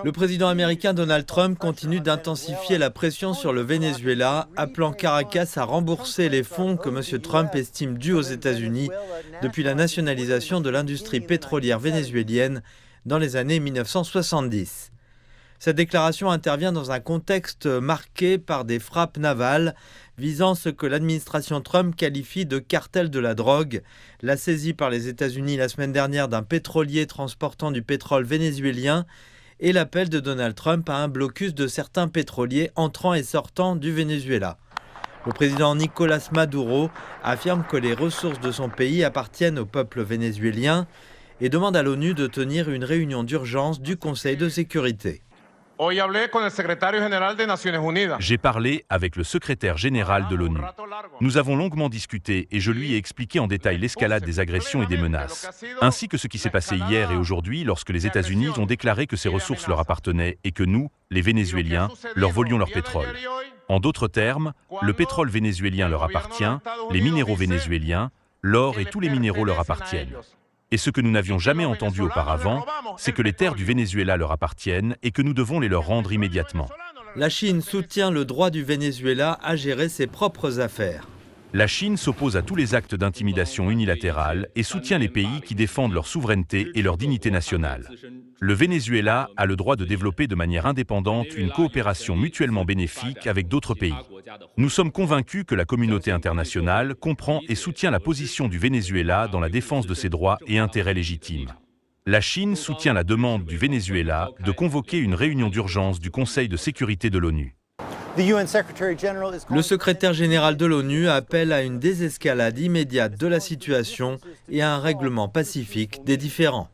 Le président américain Donald Trump continue d'intensifier la pression sur le Venezuela, appelant Caracas à rembourser les fonds que M. Trump estime dus aux États-Unis depuis la nationalisation de l'industrie pétrolière vénézuélienne dans les années 1970. Cette déclaration intervient dans un contexte marqué par des frappes navales visant ce que l'administration Trump qualifie de cartel de la drogue, la saisie par les États-Unis la semaine dernière d'un pétrolier transportant du pétrole vénézuélien et l'appel de Donald Trump à un blocus de certains pétroliers entrant et sortant du Venezuela. Le président Nicolás Maduro affirme que les ressources de son pays appartiennent au peuple vénézuélien et demande à l'ONU de tenir une réunion d'urgence du Conseil de sécurité. J'ai parlé avec le secrétaire général de l'ONU. Nous avons longuement discuté et je lui ai expliqué en détail l'escalade des agressions et des menaces, ainsi que ce qui s'est passé hier et aujourd'hui lorsque les États-Unis ont déclaré que ces ressources leur appartenaient et que nous, les Vénézuéliens, leur volions leur pétrole. En d'autres termes, le pétrole vénézuélien leur appartient, les minéraux vénézuéliens, l'or et tous les minéraux leur appartiennent. Et ce que nous n'avions jamais entendu auparavant, c'est que les terres du Venezuela leur appartiennent et que nous devons les leur rendre immédiatement. La Chine soutient le droit du Venezuela à gérer ses propres affaires. La Chine s'oppose à tous les actes d'intimidation unilatérale et soutient les pays qui défendent leur souveraineté et leur dignité nationale. Le Venezuela a le droit de développer de manière indépendante une coopération mutuellement bénéfique avec d'autres pays. Nous sommes convaincus que la communauté internationale comprend et soutient la position du Venezuela dans la défense de ses droits et intérêts légitimes. La Chine soutient la demande du Venezuela de convoquer une réunion d'urgence du Conseil de sécurité de l'ONU. Le secrétaire général de l'ONU appelle à une désescalade immédiate de la situation et à un règlement pacifique des différends.